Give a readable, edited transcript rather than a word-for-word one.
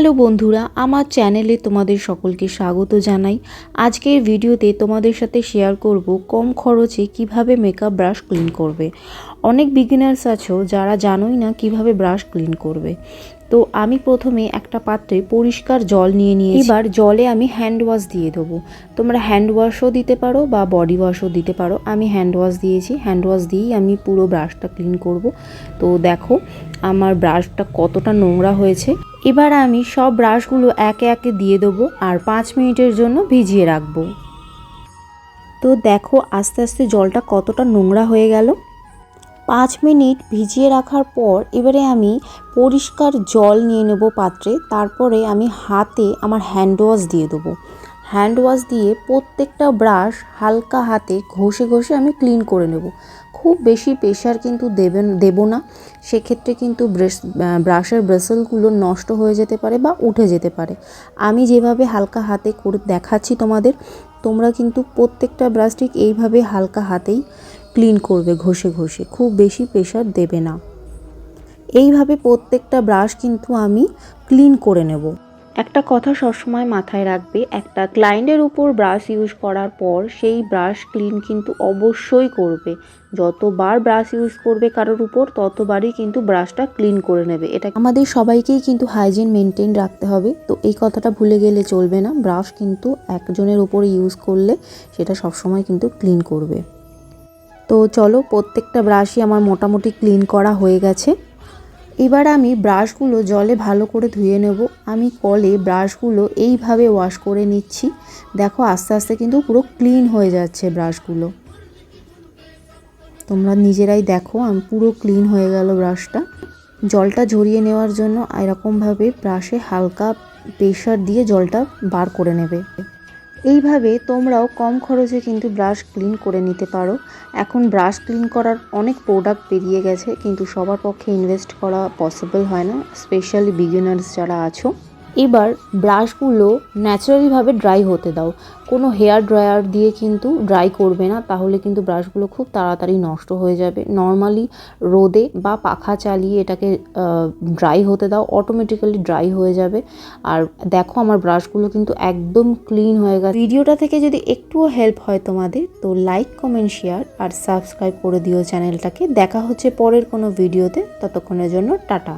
Hello বন্ধুরা, আমার চ্যানেলে তোমাদের সকলকে স্বাগত জানাই। আজকের ভিডিওতে তোমাদের সাথে শেয়ার করব কম খরচে কিভাবে মেকআপ ব্রাশ ক্লিন করবে। অনেক বিগিনার্স আছো যারা জানোই না কিভাবে ব্রাশ ক্লিন করবে। তো আমি প্রথমে একটা পাত্রে পরিষ্কার জল নিয়ে নিয়েছি। এবার জলে আমি হ্যান্ড ওয়াশ দিয়ে দেবো। তোমরা হ্যান্ড ওয়াশও দিতে পারো বা বডি ওয়াশও দিতে পারো। আমি হ্যান্ড ওয়াশ দিয়েছি। হ্যান্ড ওয়াশ দিয়েই আমি পুরো ব্রাশটা ক্লিন করব। তো দেখো আমার ব্রাশটা কতটা নোংরা হয়েছে। এবার আমি সব ব্রাশগুলো একে একে দিয়ে দেবো আর 5 মিনিটের জন্য ভিজিয়ে রাখবো। তো দেখো আস্তে আস্তে জলটা কতটা নোংরা হয়ে গেল। 5 মিনিট ভিজিয়ে রাখার পর এবারে আমি পরিষ্কার জল নিয়ে নেব পাত্রে। তারপরে আমি হাতে আমার হ্যান্ড ওয়াশ দিয়ে দেবো। হ্যান্ড ওয়াশ দিয়ে প্রত্যেকটা ব্রাশ হালকা হাতে ঘষে ঘষে আমি ক্লিন করে নেব। খুব বেশি প্রেশার কিন্তু দেবো না, সেক্ষেত্রে কিন্তু ব্রাশের ব্রেসেলগুলো নষ্ট হয়ে যেতে পারে বা উঠে যেতে পারে। আমি যেভাবে হালকা হাতে করে দেখাচ্ছি তোমাদের, তোমরা কিন্তু প্রত্যেকটা ব্রাশ ঠিক এইভাবে হালকা হাতেই ক্লিন করবে, ঘষে ঘষে, খুব বেশি প্রেশার দেবে না। এইভাবে প্রত্যেকটা ব্রাশ কিন্তু আমি ক্লিন করে নেব। একটা কথা সবসময় মাথায় রাখবে, একটা ক্লায়েন্টের উপর ব্রাশ ইউজ করার পর সেই ব্রাশ ক্লিন কিন্তু অবশ্যই করবে। যতবার ব্রাশ ইউজ করবে কারোর উপর ততবারই কিন্তু ব্রাশটা ক্লিন করে নেবে। এটা আমাদের সবাইকেই কিন্তু হাইজিন মেনটেন রাখতে হবে। তো এই কথাটা ভুলে গেলে চলবে না। ব্রাশ কিন্তু একজনের উপর ইউজ করলে সেটা সবসময় কিন্তু ক্লিন করবে। তো চলো, প্রত্যেকটা ব্রাশই আমার মোটামুটি ক্লিন করা হয়ে গেছে। এবার আমি ব্রাশগুলো জলে ভালো করে ধুয়ে নেব। আমি কলে ব্রাশগুলো এইভাবে ওয়াশ করে নিচ্ছি। দেখো আস্তে আস্তে কিন্তু পুরো ক্লিন হয়ে যাচ্ছে ব্রাশগুলো। তোমরা নিজেরাই দেখো আমি পুরো ক্লিন হয়ে গেল ব্রাশটা। জলটা ঝরিয়ে নেওয়ার জন্য এরকমভাবে ব্রাশে হালকা প্রেশার দিয়ে জলটা বার করে নেবে। এইভাবে তোমরাও কম খরচে কিন্তু ব্রাশ ক্লিন করে নিতে পারো। এখন ব্রাশ ক্লিন করার অনেক প্রোডাক্ট বেরিয়ে গেছে, কিন্তু সবার পক্ষে ইনভেস্ট করা পসিবল হয় না, স্পেশালি বিগিনার্স যারা আছো। এবার ব্রাশগুলো ন্যাচারালিভাবে ড্রাই হতে দাও। কোনো হেয়ার ড্রায়ার দিয়ে কিন্তু ড্রাই করবে না, তাহলে কিন্তু ব্রাশগুলো খুব তাড়াতাড়ি নষ্ট হয়ে যাবে। নর্মালি রোদে বা পাখা চালিয়ে এটাকে ড্রাই হতে দাও, অটোমেটিক্যালি ড্রাই হয়ে যাবে। আর দেখো আমার ব্রাশগুলো কিন্তু একদম ক্লিন হয়ে গেছে। ভিডিওটা থেকে যদি একটুও হেল্প হয় তোমাদের, তো লাইক, কমেন্ট, শেয়ার আর সাবস্ক্রাইব করে দিও চ্যানেলটাকে। দেখা হচ্ছে পরের কোনো ভিডিওতে, ততক্ষণের জন্য টাটা।